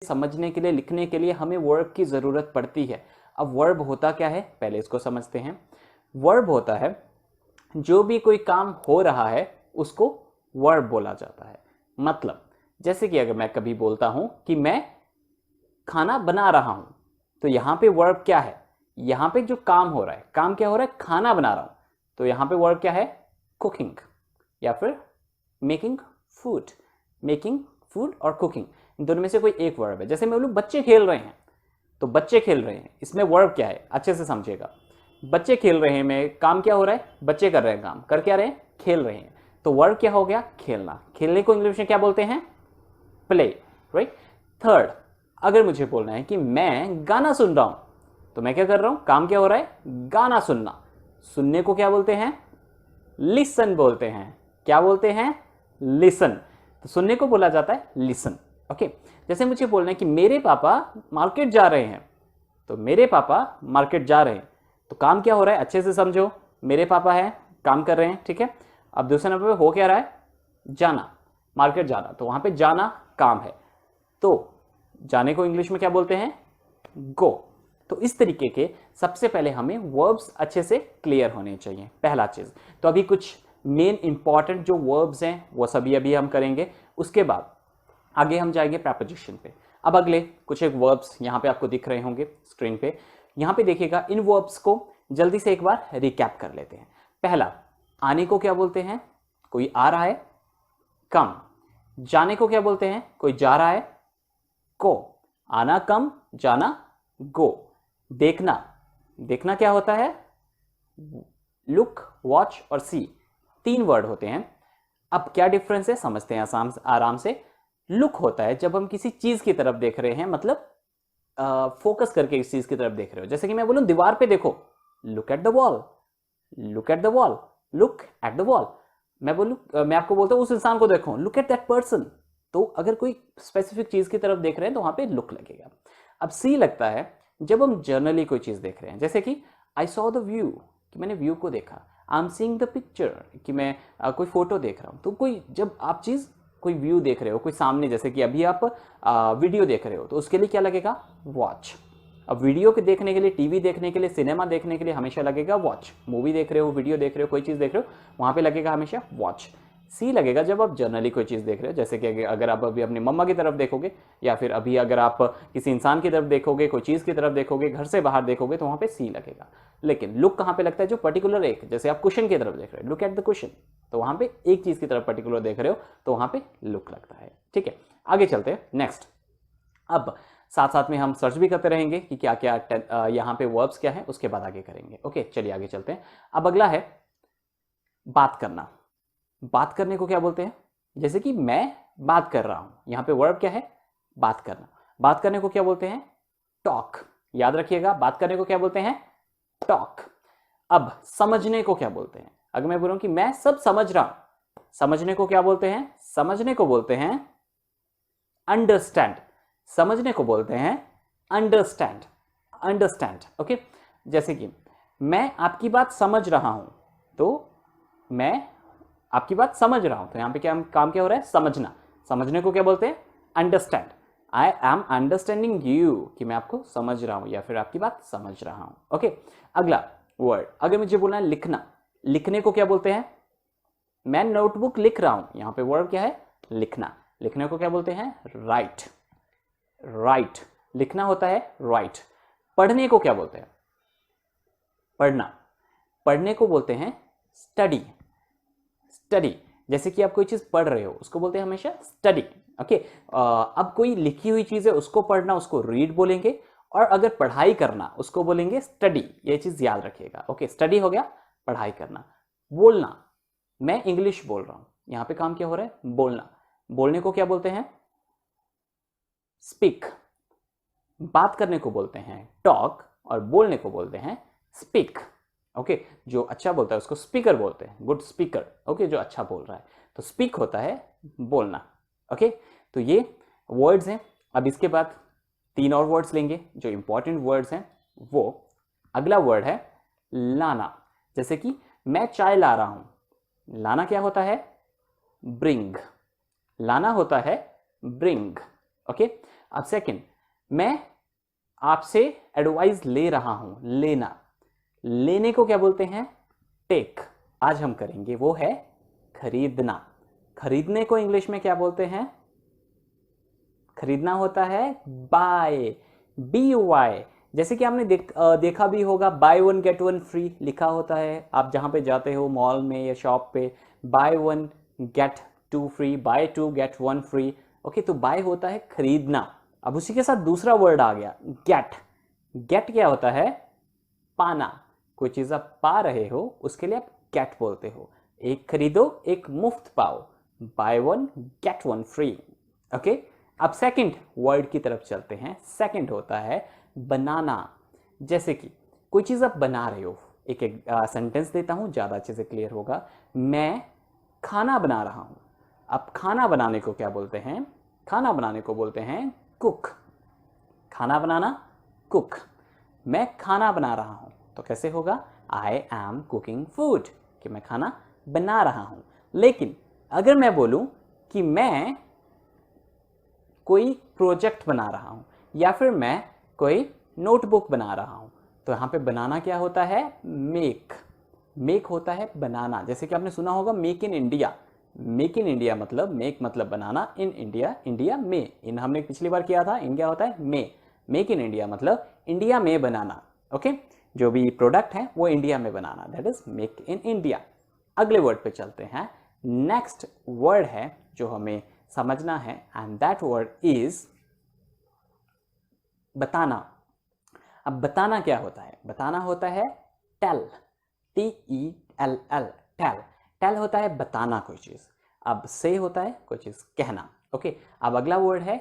समझने के लिए, लिखने के लिए हमें वर्ब की ज़रूरत पड़ती है। अब वर्ब होता क्या है, पहले इसको समझते हैं। वर्ब होता है जो भी कोई काम हो रहा है उसको वर्ब बोला जाता है। मतलब जैसे कि अगर मैं कभी बोलता हूं कि मैं खाना बना रहा हूं, तो यहां पे वर्ब क्या है, यहां पे जो काम हो रहा है, काम क्या हो रहा है, खाना बना रहा हूं, तो यहां पे वर्ब क्या है, कुकिंग, या फिर मेकिंग फूड। मेकिंग फूड और कुकिंग, इन दोनों में से कोई एक वर्ब है। जैसे मैं बोलूं बच्चे खेल रहे हैं, तो बच्चे खेल रहे हैं, इसमें वर्ब क्या है, अच्छे से समझिएगा। बच्चे खेल रहे हैं में काम क्या हो रहा है, बच्चे कर रहे हैं, काम कर क्या रहे हैं, खेल रहे हैं, तो वर्ब क्या हो गया, खेलना। खेलने को इंग्लिश में क्या बोलते हैं, प्ले, राइट। थर्ड, अगर मुझे बोलना है कि मैं गाना सुन रहा हूं, तो मैं क्या कर रहा हूं, काम क्या हो रहा है, गाना सुनना। सुनने को क्या बोलते हैं, लिसन बोलते हैं। क्या बोलते हैं, लिसन। तो सुनने को बोला जाता है लिसन। ओके, जैसे मुझे बोलना है कि मेरे पापा मार्केट जा रहे हैं, तो मेरे पापा मार्केट जा रहे हैं, तो काम क्या हो रहा है, अच्छे से समझो, मेरे पापा है, काम कर रहे हैं, ठीक है। अब दूसरे नंबर पे हो क्या रहा है, जाना, मार्केट जाना, तो वहां पे जाना काम है, तो जाने को इंग्लिश में क्या बोलते हैं, गो। तो इस तरीके के सबसे पहले हमें वर्ब्स अच्छे से क्लियर होने चाहिए, पहला चीज। तो अभी कुछ मेन इंपॉर्टेंट जो वर्ब्स हैं वो सभी अभी हम करेंगे, उसके बाद आगे हम जाएंगे प्रपोजिशन पे। अब अगले कुछ एक वर्ब्स यहां पे आपको दिख रहे होंगे स्क्रीन पे, यहां पे देखिएगा। इन वर्ब्स को जल्दी से एक बार रिकैप कर लेते हैं। पहला, आने को क्या बोलते हैं, कोई आ रहा है, कम। जाने को क्या बोलते हैं, कोई जा रहा है, को। आना कम, जाना गो। देखना, देखना क्या होता है, लुक, वॉच और सी, तीन वर्ड होते हैं। अब क्या डिफरेंस है समझते हैं आराम से। लुक होता है जब हम किसी चीज की तरफ देख रहे हैं, मतलब फोकस करके इस चीज की तरफ देख रहे हो। जैसे कि मैं बोलूं दीवार पे देखो, look at the wall, look at the wall, look at the wall. मैं बोलूं, मैं आपको बोलता हूं उस इंसान को देखो, लुक एट दैट पर्सन। तो अगर कोई स्पेसिफिक चीज की तरफ देख रहे हैं तो वहां पे लुक लगेगा। अब सी लगता है जब हम जर्नली कोई चीज देख रहे हैं, जैसे कि आई सॉ द व्यू, कि मैंने व्यू को देखा। I am seeing the picture, कि मैं कोई फोटो देख रहा हूं। तो कोई जब आप चीज कोई व्यू देख रहे हो, कोई सामने, जैसे कि अभी आप वीडियो देख रहे हो, तो उसके लिए क्या लगेगा, वॉच। अब वीडियो के देखने के लिए, टीवी देखने के लिए, सिनेमा देखने के लिए हमेशा लगेगा वॉच। मूवी देख रहे हो, वीडियो देख रहे हो, कोई चीज देख रहे हो, वहां पे लगेगा हमेशा वॉच। सी लगेगा जब आप जनरली कोई चीज देख रहे हो, जैसे कि अगर आप अभी अपनी मम्मा की तरफ देखोगे, या फिर अभी अगर आप किसी इंसान की तरफ देखोगे, कोई चीज की तरफ देखोगे, घर से बाहर देखोगे, तो वहां पे सी लगेगा। लेकिन लुक कहां पे लगता है, जो पर्टिकुलर एक, जैसे आप क्वेश्चन की तरफ देख रहे हो, लुक एट द क्वेश्चन, तो वहां पे एक चीज की तरफ पर्टिकुलर देख रहे हो, तो वहां पे लुक लगता है। ठीक है, आगे चलते हैं नेक्स्ट। अब साथ साथ में हम सर्च भी करते रहेंगे कि क्या क्या यहाँ पे वर्ब्स क्या है, उसके बाद आगे करेंगे। ओके, चलिए आगे चलते हैं। अब अगला है बात करना। बात करने को क्या बोलते हैं, जैसे कि मैं बात कर रहा हूं, यहां पे वर्ब क्या है, बात करना। बात करने को क्या बोलते हैं, टॉक। याद रखिएगा, बात करने को क्या बोलते हैं, टॉक। अब समझने को क्या बोलते हैं, अगर मैं बोलूं कि मैं सब समझ रहा हूं, समझने को क्या बोलते हैं, समझने को बोलते हैं अंडरस्टैंड। समझने को बोलते हैं अंडरस्टैंड, अंडरस्टैंड। ओके, जैसे कि मैं आपकी बात समझ रहा हूं, तो मैं आपकी बात समझ रहा हूं, तो यहां पे क्या काम क्या हो रहा है, समझना। समझने को क्या बोलते हैं, understand. I am understanding you, कि मैं आपको समझ रहा हूं या फिर आपकी बात समझ रहा हूं। ओके, अगला वर्ड, अगर मुझे बोलना है लिखना, लिखने को क्या बोलते हैं, मैं नोटबुक लिख रहा हूं, यहां पे वर्ड क्या है, लिखना। लिखने को क्या बोलते हैं, राइट, राइट। लिखना होता है राइट। पढ़ने को क्या बोलते हैं, पढ़ना। पढ़ने को बोलते हैं स्टडी, स्टडी। जैसे कि आप कोई चीज पढ़ रहे हो, उसको बोलते हैं हमेशा स्टडी। ओके, अब कोई लिखी हुई चीज है, उसको पढ़ना, उसको रीड बोलेंगे, और अगर पढ़ाई करना, उसको बोलेंगे स्टडी। ये चीज याद रखिएगा। ओके, स्टडी हो गया पढ़ाई करना। बोलना, मैं इंग्लिश बोल रहा हूं, यहां पे काम क्या हो रहा है, बोलना। बोलने को क्या बोलते हैं, स्पीक। बात करने को बोलते हैं टॉक, और बोलने को बोलते हैं स्पीक। ओके, जो अच्छा बोलता है उसको स्पीकर बोलते हैं, गुड स्पीकर। ओके, जो अच्छा बोल रहा है, तो स्पीक होता है बोलना। ओके, तो ये वर्ड्स हैं। अब इसके बाद तीन और वर्ड्स लेंगे जो इंपॉर्टेंट वर्ड्स हैं। वो अगला वर्ड है लाना। जैसे कि मैं चाय ला रहा हूं, लाना क्या होता है, ब्रिंग। लाना होता है ब्रिंग। ओके, अब सेकंड, मैं आपसे एडवाइस ले रहा हूं, लेना, लेने को क्या बोलते हैं? टेक। आज हम करेंगे वो है खरीदना। खरीदने को इंग्लिश में क्या बोलते हैं? खरीदना होता है बाय, BY। जैसे कि आपने देखा भी होगा, bye one gate one free लिखा होता है। आप जहां पे जाते हो मॉल में या शॉप पे, buy one get two free, buy two get one free. Okay, तो बाय होता है खरीदना। अब उसी के साथ दूसरा वर्ड आ गया, गेट। गेट क्या होता है? पाना। कोई चीज आप पा रहे हो उसके लिए आप गेट बोलते हो। एक खरीदो एक मुफ्त पाओ, bye one gate one free. Okay, अब सेकंड वर्ड की तरफ चलते हैं। सेकंड होता है बनाना। जैसे कि कोई चीज आप बना रहे हो, एक सेंटेंस देता हूं, ज्यादा अच्छे से क्लियर होगा। मैं खाना बना रहा हूं। अब खाना बनाने को क्या बोलते हैं? खाना बनाने को बोलते हैं कुक। खाना बनाना, कुक। मैं खाना बना रहा हूं तो कैसे होगा? आई एम कुकिंग फूड, कि मैं खाना बना रहा हूं। लेकिन अगर मैं बोलूं कि मैं कोई प्रोजेक्ट बना रहा हूं या फिर मैं कोई नोटबुक बना रहा हूं, तो यहां पे बनाना क्या होता है? मेक। मेक होता है बनाना। जैसे कि आपने सुना होगा make in India. Make in India मतलब, मेक मतलब बनाना, इन इंडिया, इंडिया में। इन हमने पिछली बार किया था, इन क्या होता है? में। मेक इन इंडिया मतलब इंडिया में बनाना। ओके, जो भी प्रोडक्ट है वो इंडिया में बनाना, that is make in India. अगले वर्ड पे चलते हैं। नेक्स्ट वर्ड है जो हमें समझना है, एंड दैट वर्ड इज बताना। अब बताना क्या होता है? बताना होता है टेल, TELL, टेल। टेल होता है बताना कोई चीज। अब से होता है कोई चीज कहना। ओके, अब अगला वर्ड है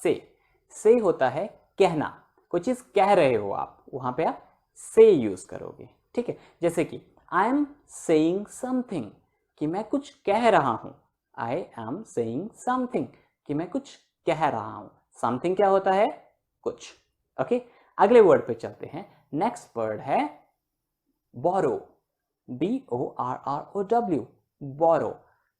से। से होता है कहना। कोई चीज कह रहे हो आप, वहां पे आप से यूज करोगे। ठीक है, जैसे कि आई एम सेइंग समथिंग, कि मैं कुछ कह रहा हूं। आई एम सेइंग समथिंग, कि मैं कुछ कह रहा हूं। समथिंग क्या होता है? कुछ। ओके, अगले वर्ड पे चलते हैं। नेक्स्ट वर्ड है बोरो, BORROW, बोरो।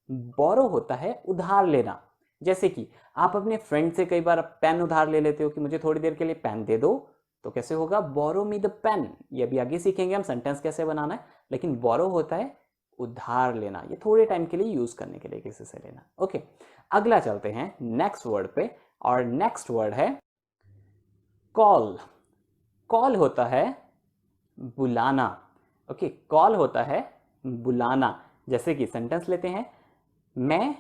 बोरो होता है उधार लेना। जैसे कि आप अपने फ्रेंड से कई बार पेन उधार ले लेते हो कि मुझे थोड़ी देर के लिए पेन दे दो, तो कैसे होगा? बोरो मी द पेन। ये अभी आगे सीखेंगे हम सेंटेंस कैसे बनाना है, लेकिन बोरो होता है उधार लेना, ये थोड़े टाइम के लिए यूज करने के लिए किसी से लेना। ओके, अगला चलते हैं नेक्स्ट वर्ड पे, और नेक्स्ट वर्ड है कॉल। कॉल होता है बुलाना। ओके, कॉल होता है बुलाना। जैसे कि सेंटेंस लेते हैं, मैं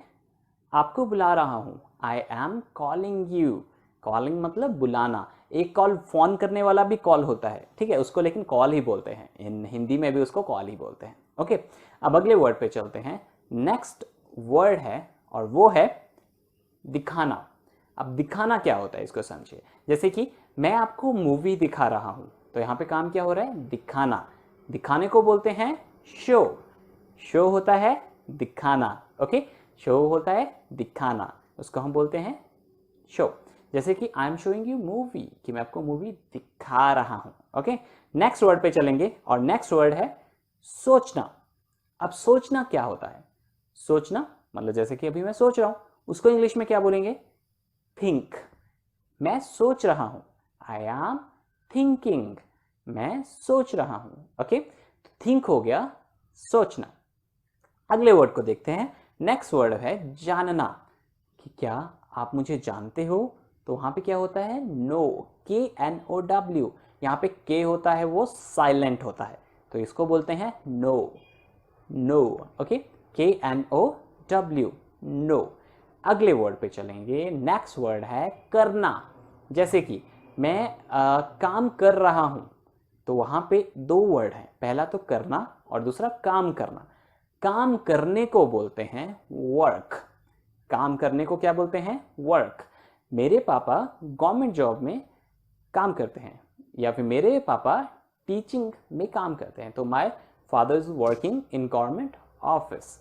आपको बुला रहा हूं, I am calling you. Calling मतलब बुलाना। एक कॉल फोन करने वाला भी कॉल होता है, ठीक है, उसको लेकिन कॉल ही बोलते हैं, इन हिंदी में भी उसको कॉल ही बोलते हैं। ओके, अब अगले वर्ड पे चलते हैं। नेक्स्ट वर्ड है और वो है दिखाना। अब दिखाना क्या होता है इसको समझिए। जैसे कि मैं आपको मूवी दिखा रहा हूं, तो यहां पे काम क्या हो रहा है? दिखाना। दिखाने को बोलते हैं शो। शो होता है दिखाना। ओके, शो होता है दिखाना, उसको हम बोलते हैं शो। जैसे कि I am showing you movie, कि मैं आपको मूवी दिखा रहा हूं। ओके, नेक्स्ट वर्ड पे चलेंगे, और नेक्स्ट वर्ड है सोचना। अब सोचना क्या होता है? सोचना मतलब जैसे कि अभी मैं सोच रहा हूं, उसको इंग्लिश में क्या बोलेंगे? थिंक। मैं सोच रहा हूं, आई एम थिंकिंग, मैं सोच रहा हूं। ओके, थिंक हो गया सोचना। अगले वर्ड को देखते हैं। नेक्स्ट वर्ड है जानना, कि क्या आप मुझे जानते हो? तो वहां पे क्या होता है? No, KNOW। यहां पे के होता है वो साइलेंट होता है, तो इसको बोलते हैं no. No, okay, KNOW, no. अगले वर्ड पे चलेंगे। नेक्स्ट वर्ड है करना। जैसे कि मैं काम कर रहा हूं, तो वहां पे दो वर्ड हैं, पहला तो करना और दूसरा काम करना। काम करने को बोलते हैं वर्क। काम करने को क्या बोलते हैं? वर्क। मेरे पापा गवर्नमेंट जॉब में काम करते हैं, या फिर मेरे पापा टीचिंग में काम करते हैं, तो my father is working in government office.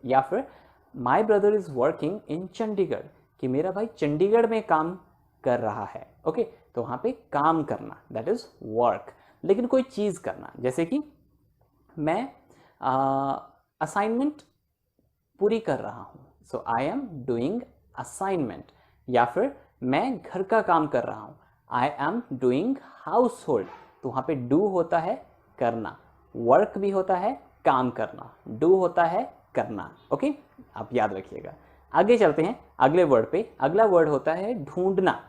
या फिर my brother is working in Chandigarh, कि मेरा भाई चंडीगढ़ में काम कर रहा है। ओके, तो वहां पे काम करना, दैट इज वर्क। लेकिन कोई चीज करना, जैसे कि मैं असाइनमेंट पूरी कर रहा हूं, सो आई एम डूइंग असाइनमेंट। या फिर मैं घर का काम कर रहा हूँ, I am doing house hold. तो वहाँ पे डू होता है करना, वर्क भी होता है काम करना, डू होता है करना। ओके, आप याद रखिएगा। आगे चलते हैं अगले वर्ड पे। अगला वर्ड होता है ढूंढना।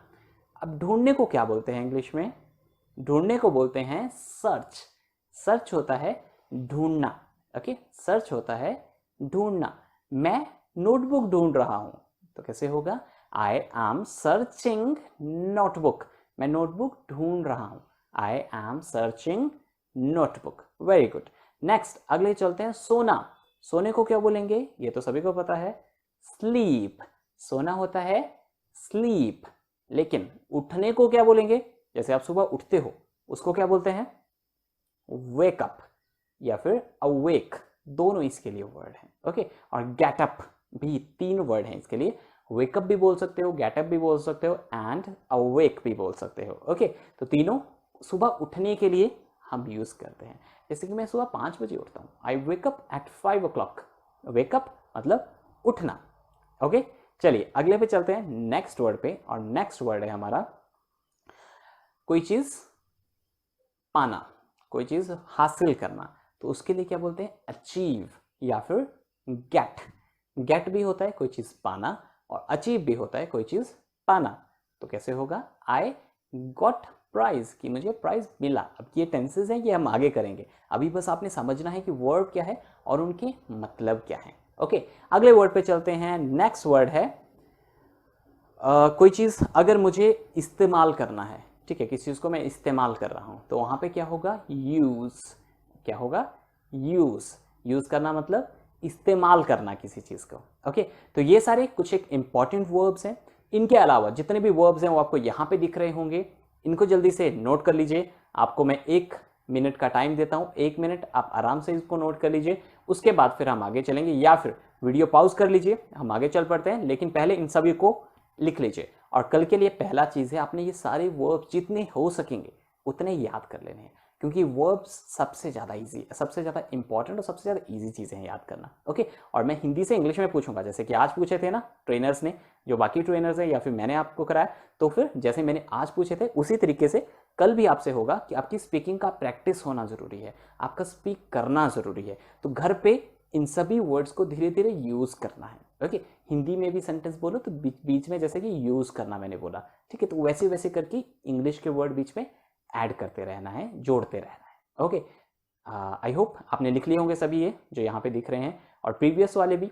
अब ढूंढने को क्या बोलते हैं इंग्लिश में? ढूंढने को बोलते हैं सर्च। सर्च होता है ढूंढना। ओके, सर्च होता है ढूंढना। मैं नोटबुक ढूंढ रहा हूं, तो कैसे होगा? I am searching notebook. मैं नोटबुक ढूंढ रहा हूं, I am searching notebook. Very good. Next अगले चलते हैं सोना। सोने को क्या बोलेंगे? ये तो सभी को पता है, स्लीप। सोना होता है स्लीप। लेकिन उठने को क्या बोलेंगे? जैसे आप सुबह उठते हो, उसको क्या बोलते हैं? वेक अप या फिर अवेक, दोनों इसके लिए वर्ड हैं। ओके, और गेट अप भी 3 वर्ड हैं इसके लिए। वेकअप भी बोल सकते हो, गेट अप भी बोल सकते हो एंड अवेक भी बोल सकते हो। ओके, तो तीनों सुबह उठने के लिए हम यूज करते हैं। जैसे कि मैं सुबह 5 बजे उठता हूँ, I wake up at 5 o'clock। Wake up मतलब उठना। ओके, चलिए अगले पे चलते हैं, नेक्स्ट वर्ड पे। और नेक्स्ट वर्ड है हमारा कोई चीज पाना, कोई चीज हासिल करना। तो उसके लिए क्या बोलते हैं? अचीव या फिर गेट। गेट भी होता है कोई चीज पाना, और अचीव भी होता है कोई चीज पाना। तो कैसे होगा? आई गॉट प्राइज, कि मुझे प्राइज मिला। अब ये टेंसेस हैं, ये हम आगे करेंगे। अभी बस आपने समझना है कि वर्ड क्या है और उनके मतलब क्या है। ओके, अगले वर्ड पे चलते हैं। नेक्स्ट वर्ड है कोई चीज अगर मुझे इस्तेमाल करना है, ठीक है, किसी चीज को मैं इस्तेमाल कर रहा हूं, तो वहां पे क्या होगा? यूज। क्या होगा? यूज। यूज करना मतलब इस्तेमाल करना किसी चीज को। ओके, तो ये सारे कुछ एक इंपॉर्टेंट वर्ब्स हैं। इनके अलावा जितने भी वर्ब्स हैं वो आपको यहां पे दिख रहे होंगे, इनको जल्दी से नोट कर लीजिए। आपको मैं 1 मिनट का टाइम देता हूं, 1 मिनट आप आराम से इसको नोट कर लीजिए। उसके बाद फिर हम आगे चलेंगे, या फिर वीडियो पॉज कर लीजिए, हम आगे चल पड़ते हैं। लेकिन पहले इन सभी को लिख लीजिए। और कल के लिए पहला चीज है, आपने ये सारे वर्ब जितने हो सकेंगे उतने याद कर लेने हैं, क्योंकि वर्ब्स सबसे ज्यादा इजी, सबसे ज्यादा इंपॉर्टेंट और सबसे ज्यादा इजी चीजें हैं याद करना। ओके, और मैं हिंदी से इंग्लिश में पूछूंगा, जैसे कि आज पूछे थे ना ट्रेनर्स ने, जो बाकी ट्रेनर्स हैं, या फिर मैंने आपको कराया, तो फिर जैसे मैंने आज पूछे थे उसी तरीके से कल भी आपसे होगा कि आपकी स्पीकिंग का प्रैक्टिस होना जरूरी है, आपका स्पीक करना जरूरी है। तो घर पे इन सभी वर्ड्स को धीरे धीरे यूज करना है। ओके, हिंदी में भी सेंटेंस बोलो तो बीच में जैसे कि यूज करना मैंने बोला, ठीक है, तो वैसे वैसे करके इंग्लिश के वर्ड बीच में ऐड करते रहना है, जोड़ते रहना है। ओके, आई होप आपने लिख लिए होंगे सभी ये जो यहाँ पे दिख रहे हैं, और प्रीवियस वाले भी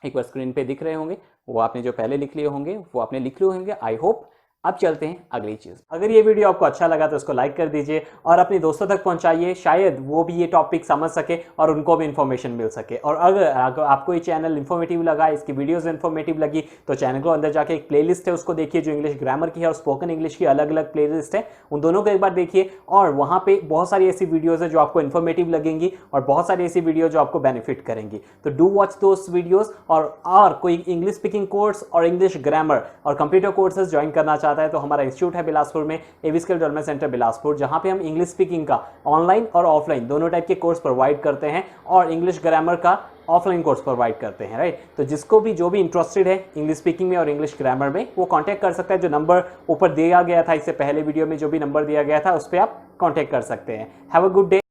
एक बार स्क्रीन पे दिख रहे होंगे, वो आपने जो पहले लिख लिए होंगे वो आपने लिख लिए होंगे, आई होप। अब चलते हैं अगली चीज। अगर ये वीडियो आपको अच्छा लगा तो इसको लाइक कर दीजिए और अपने दोस्तों तक पहुंचाइए, शायद वो भी ये टॉपिक समझ सके और उनको भी इंफॉर्मेशन मिल सके। और अगर आपको ये चैनल इन्फॉर्मेटिव लगा, इसकी वीडियोस इन्फॉर्मेटिव लगी, तो चैनल को अंदर जाके एक प्लेलिस्ट है उसको देखिए, जो इंग्लिश ग्रामर की है और स्पोकन इंग्लिश की अलग अलग प्लेलिस्ट है, उन दोनों को एक बार देखिए। और वहां पे बहुत सारी ऐसी वीडियोज है जो आपको इन्फॉर्मेटिव लगेंगी और बहुत सारी ऐसी वीडियो जो आपको बेनिफिट करेंगी। तो डू वॉच दोस वीडियोज। और कोई इंग्लिश स्पीकिंग कोर्स और इंग्लिश ग्रामर और कंप्यूटर कोर्सेज ज्वाइन करना चाहता है तो हमारा इंस्टीट्यूट है बिलासपुर में, एवी स्किल डेवलपमेंट सेंटर बिलासपुर, जहां पे हम इंग्लिश स्पीकिंग का ऑनलाइन और ऑफलाइन दोनों टाइप के कोर्स प्रोवाइड करते हैं, और इंग्लिश ग्रामर का ऑफलाइन कोर्स प्रोवाइड करते हैं। राइट, तो जिसको भी जो भी इंटरेस्टेड है इंग्लिश स्पीकिंग में और इंग्लिश ग्रामर में, वो कांटेक्ट कर सकता है। जो नंबर ऊपर दिया गया था इससे पहले वीडियो में, जो भी नंबर दिया गया था उस पर आप कांटेक्ट कर सकते हैं। Have a good day.